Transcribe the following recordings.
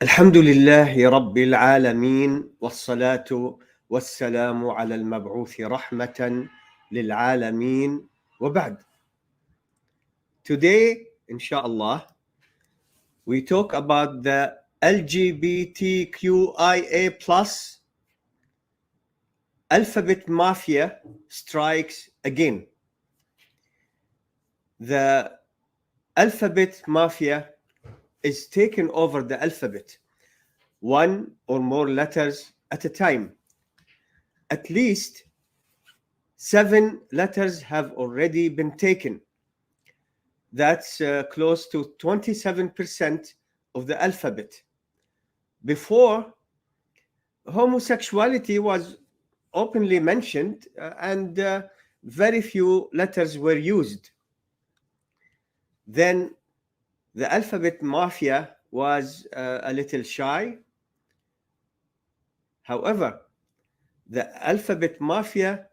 الحمد لله رب العالمين والصلاة والسلام على المبعوث رحمة للعالمين وبعد. Today, inshallah, we talk about the LGBTQIA plus alphabet mafia strikes again. The alphabet mafia is taking over the alphabet, one or more letters at a time. At least 7 letters have already been taken. That's close to 27% of the alphabet. Before, homosexuality was openly mentioned and very few letters were used. Then the alphabet mafia was a little shy. However, the alphabet mafia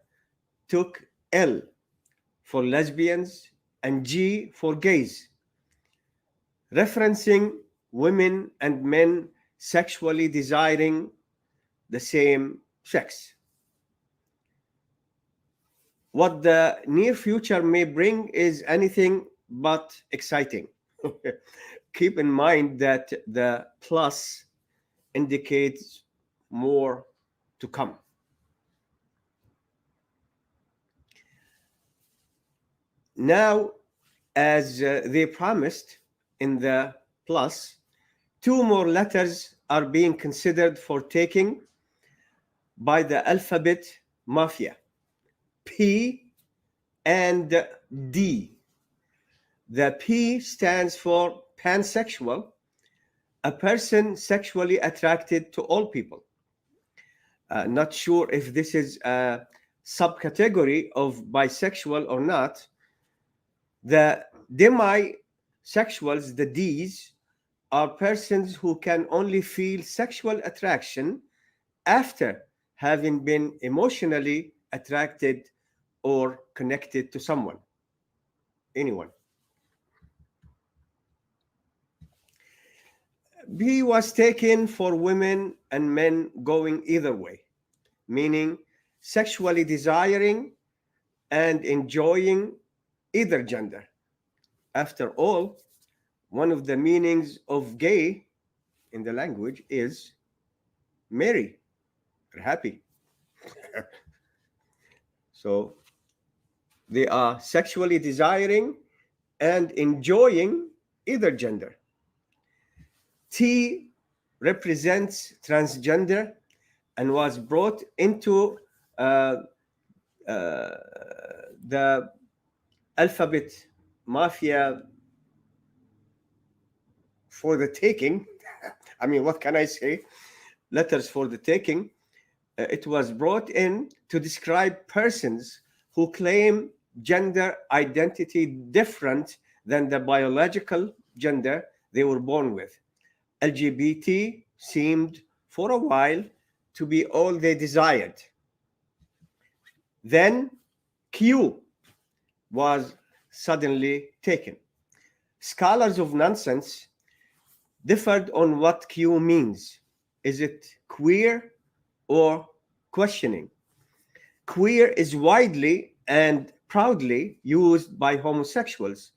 took L for lesbians and G for gays, referencing women and men sexually desiring the same sex. What the near future may bring is anything but exciting. Keep in mind that the plus indicates more to come. Now, as they promised in the plus, 2 more letters are being considered for taking by the alphabet mafia, P and D. The P stands for pansexual, a person sexually attracted to all people. Not sure if this is a subcategory of bisexual or not. The demisexuals, the Ds, are persons who can only feel sexual attraction after having been emotionally attracted or connected to someone, anyone. B was taken for women and men going either way, meaning sexually desiring and enjoying either gender. After all, one of the meanings of gay in the language is merry or happy. So they are sexually desiring and enjoying either gender. T represents transgender and was brought into the alphabet mafia for the taking. I mean, what can I say? Letters for the taking. It was brought in to describe persons who claim gender identity different than the biological gender they were born with. LGBT seemed for a while to be all they desired. Then Q was suddenly taken. Scholars of nonsense differed on what Q means. Is it queer or questioning? Queer is widely and proudly used by homosexuals.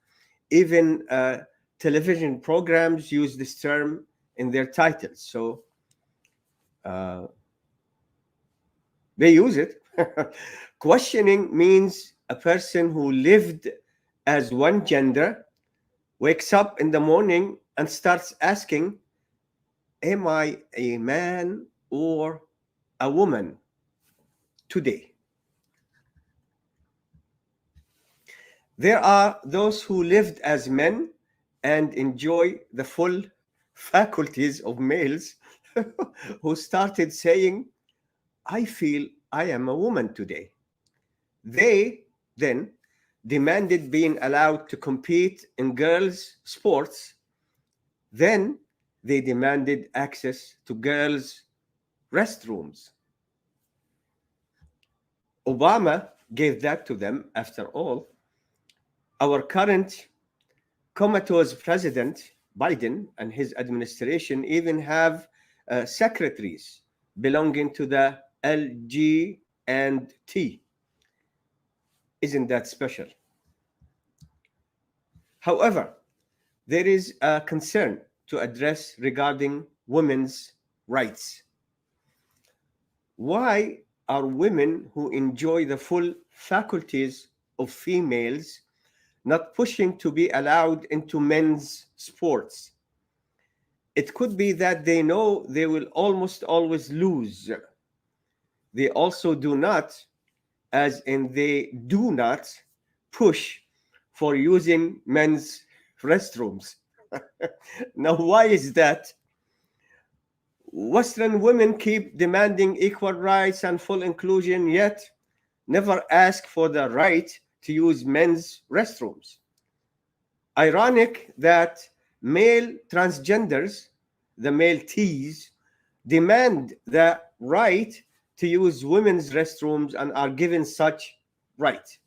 Even television programs use this term in their titles. So they use it. Questioning means a person who lived as one gender wakes up in the morning and starts asking, am I a man or a woman today? There are those who lived as men and enjoy the full faculties of males who started saying, I feel I am a woman today. They then demanded being allowed to compete in girls' sports. Then they demanded access to girls' restrooms. Obama gave that to them after all. Our current comatose president Biden and his administration even have secretaries belonging to the LG and T. Isn't that special? However, there is a concern to address regarding women's rights. Why are women who enjoy the full faculties of females not pushing to be allowed into men's sports? It could be that they know they will almost always lose. They also do not, as in they do not, push for using men's restrooms. Now, why is that? Western women keep demanding equal rights and full inclusion, yet never ask for the right to use men's restrooms. Ironic that male transgenders, the male Ts, demand the right to use women's restrooms and are given such right.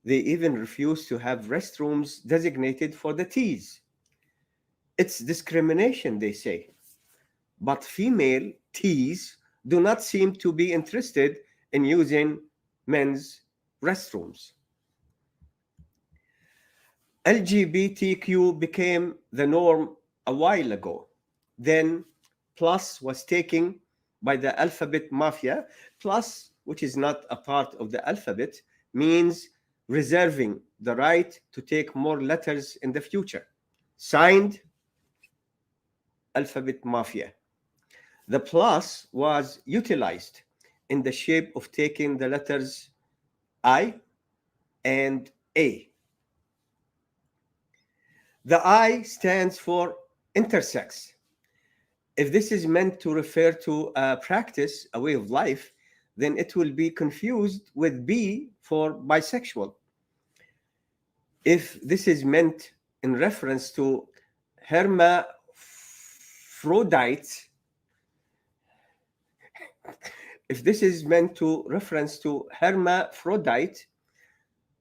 They even refuse to have restrooms designated for the Ts. It's discrimination, they say. But female Ts do not seem to be interested in using men's restrooms. LGBTQ became the norm a while ago. Then plus was taken by the alphabet mafia. Plus, which is not a part of the alphabet, means reserving the right to take more letters in the future. Signed, alphabet mafia. The plus was utilized in the shape of taking the letters I and A. The I stands for intersex. If this is meant to refer to a practice, a way of life, then it will be confused with B for bisexual. If this is meant in reference to hermaphrodite,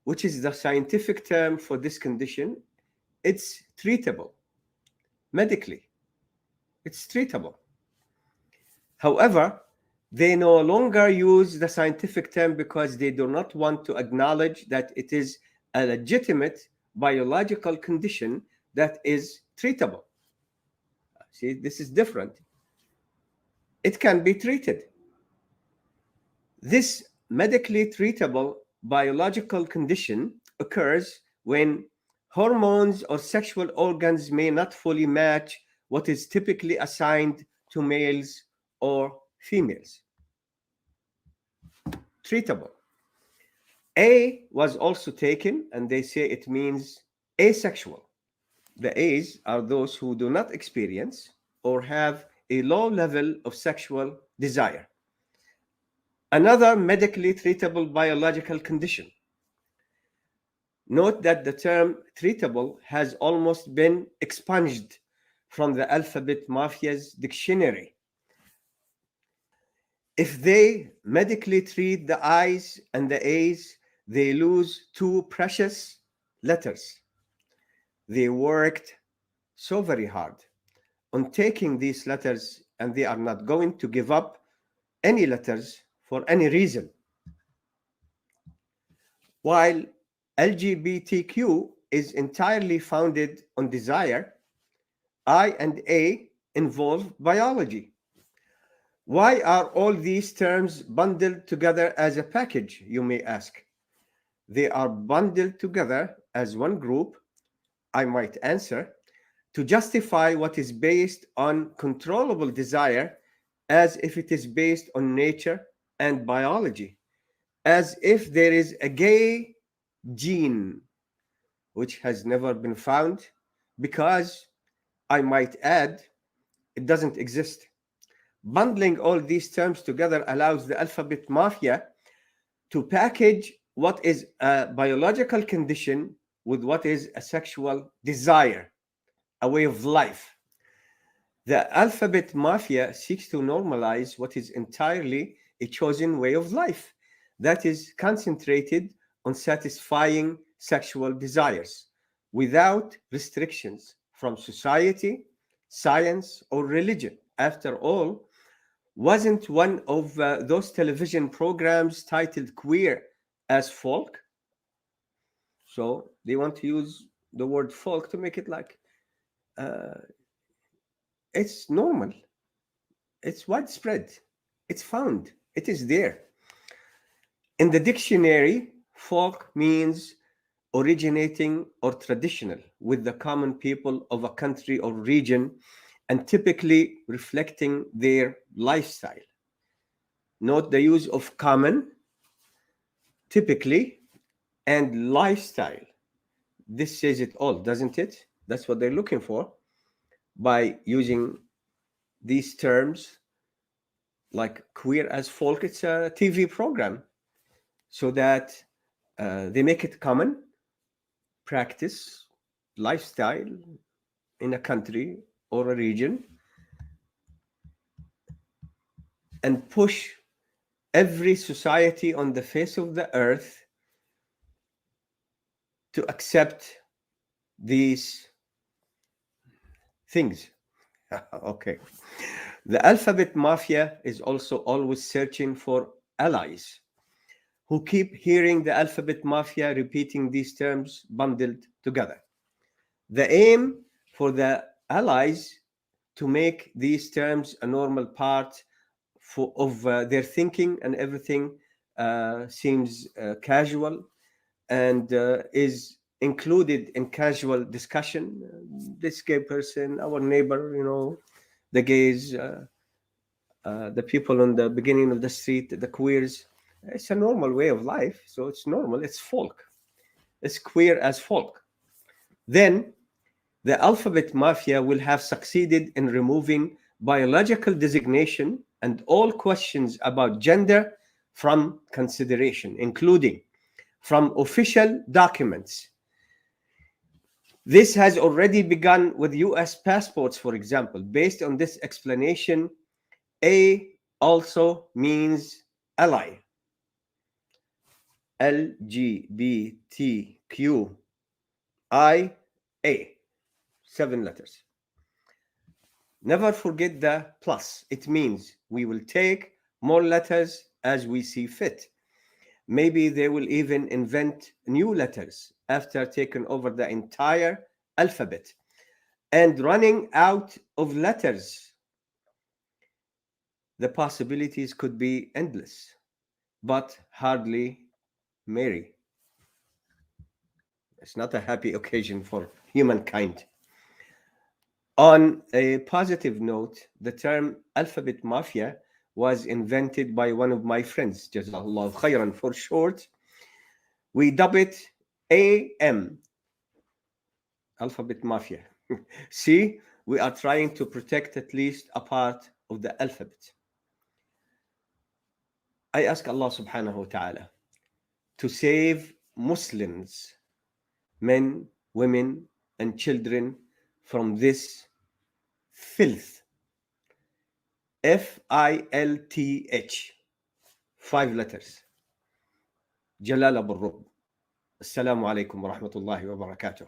which is the scientific term for this condition, it's treatable medically. It's treatable. However, they no longer use the scientific term because they do not want to acknowledge that it is a legitimate biological condition that is treatable. See, this is different. It can be treated. This medically treatable biological condition occurs when hormones or sexual organs may not fully match what is typically assigned to males or females. Treatable. A was also taken, and they say it means asexual. The A's are those who do not experience or have a low level of sexual desire. Another medically treatable biological condition. Note that the term treatable has almost been expunged from the alphabet mafia's dictionary. If they medically treat the I's and the A's, they lose two precious letters. They worked so very hard on taking these letters, and they are not going to give up any letters for any reason. While LGBTQ is entirely founded on desire, I and A involve biology. Why are all these terms bundled together as a package, you may ask? They are bundled together as one group, I might answer, to justify what is based on controllable desire as if it is based on nature and biology, as if there is a gay gene which has never been found, because, I might add, it doesn't exist. Bundling all these terms together allows the alphabet mafia to package what is a biological condition with what is a sexual desire, a way of life. The alphabet mafia seeks to normalize what is entirely a chosen way of life that is concentrated on satisfying sexual desires without restrictions from society, science, or religion. After all, wasn't one of those television programs titled Queer as Folk? So they want to use the word folk to make it like uh, it's normal, it's widespread, it's found, it is there. In the dictionary, folk means originating or traditional with the common people of a country or region and typically reflecting their lifestyle. Note the use of common, typically, and lifestyle. This says it all, doesn't it? That's what they're looking for by using these terms like queer as folk. It's a TV program so that they make it common practice, lifestyle in a country or a region and push every society on the face of the earth to accept these things. Okay. The alphabet mafia is also always searching for allies who keep hearing the alphabet mafia repeating these terms bundled together. The aim for the allies to make these terms a normal part of their thinking, and everything seems casual and is included in casual discussion. This gay person, our neighbor, the gays, the people on the beginning of the street, the queers. It's a normal way of life, so it's normal. It's folk. It's queer as folk. Then the alphabet mafia will have succeeded in removing biological designation and all questions about gender from consideration, including from official documents. This has already begun with US passports, for example. Based on this explanation, A also means ally. LGBTQIA. 7 letters. Never forget the plus. It means we will take more letters as we see fit. Maybe they will even invent new letters after taking over the entire alphabet and running out of letters. The possibilities could be endless, but hardly merry. It's not a happy occasion for humankind. On a positive note, the term alphabet mafia was invented by one of my friends, Jazallah khairan for short. We dub it AM, alphabet mafia. See, we are trying to protect at least a part of the alphabet. I ask Allah subhanahu wa ta'ala to save Muslims, men, women, and children from this filth. FILTH, 5 letters. Jalal Abualrub. Assalamu alaikum wa rahmatullahi wa barakatuh.